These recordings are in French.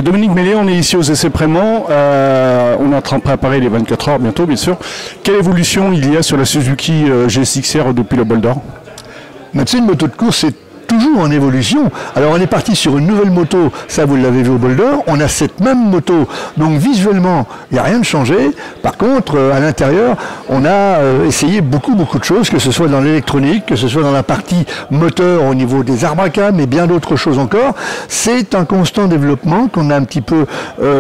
Dominique Meillet, on est ici aux essais Prémont. On est en train de préparer les 24 heures bientôt, bien sûr. Quelle évolution il y a sur la Suzuki GSX-R depuis le bol d'or? C'est une moto de course, c'est toujours en évolution. Alors on est parti sur une nouvelle moto, ça vous l'avez vu au bol d'or, on a cette même moto, donc visuellement il n'y a rien de changé. Par contre à l'intérieur on a essayé beaucoup de choses, que ce soit dans l'électronique, que ce soit dans la partie moteur au niveau des arbres à cam et bien d'autres choses encore. C'est un constant développement qu'on a un petit peu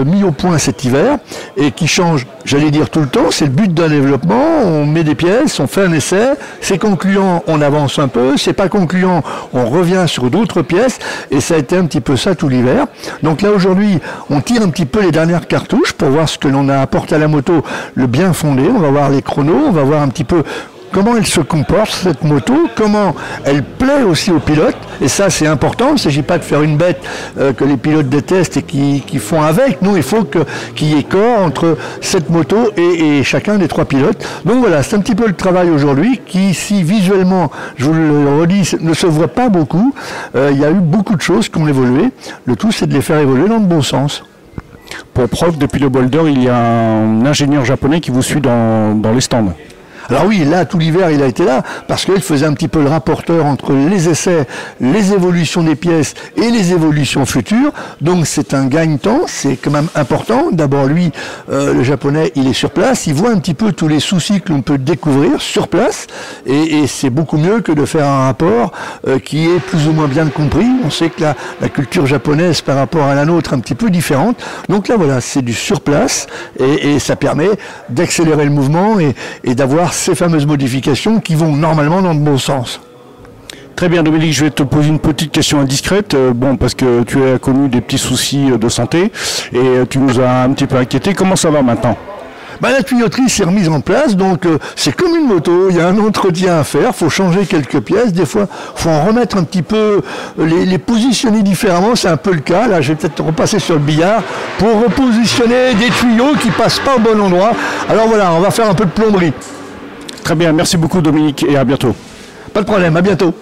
mis au point cet hiver et qui change, j'allais dire tout le temps. C'est le but d'un développement, on met des pièces, on fait un essai, c'est concluant, on avance un peu, c'est pas concluant, on revient sur d'autres pièces, et ça a été un petit peu ça tout l'hiver. Donc là aujourd'hui on tire un petit peu les dernières cartouches pour voir ce que l'on a apporté à la moto, le bien fondé. On va voir les chronos, on va voir un petit peu comment elle se comporte cette moto, comment elle plaît aussi aux pilotes, et ça c'est important. Il ne s'agit pas de faire une bête que les pilotes détestent et qui font avec. Non, il faut qu'il y ait corps entre cette moto et chacun des trois pilotes. Donc voilà, c'est un petit peu le travail aujourd'hui qui, ici visuellement, je vous le redis, ne se voit pas beaucoup. Il y a eu beaucoup de choses qui ont évolué. Le tout c'est de les faire évoluer dans le bon sens. Pour preuve, depuis le bol d'or, il y a un ingénieur japonais qui vous suit dans les stands. Alors oui, là, tout l'hiver, il a été là, parce qu'il faisait un petit peu le rapporteur entre les essais, les évolutions des pièces et les évolutions futures. Donc c'est un gagne-temps, c'est quand même important. D'abord, lui, le japonais, il est sur place, il voit un petit peu tous les soucis que l'on peut découvrir sur place, et c'est beaucoup mieux que de faire un rapport qui est plus ou moins bien compris. On sait que la culture japonaise, par rapport à la nôtre, est un petit peu différente. Donc là, voilà, c'est du sur place, et ça permet d'accélérer le mouvement et d'avoir ces fameuses modifications qui vont normalement dans le bon sens. Très bien Dominique, je vais te poser une petite question indiscrète, parce que tu as connu des petits soucis de santé et tu nous as un petit peu inquiété. Comment ça va maintenant? La tuyauterie s'est remise en place, donc c'est comme une moto, il y a un entretien à faire, il faut changer quelques pièces, des fois il faut en remettre un petit peu, les positionner différemment, c'est un peu le cas. Là je vais peut-être repasser sur le billard pour repositionner des tuyaux qui ne passent pas au bon endroit. Alors voilà, on va faire un peu de plomberie. Très bien, merci beaucoup Dominique et à bientôt. Pas de problème, à bientôt.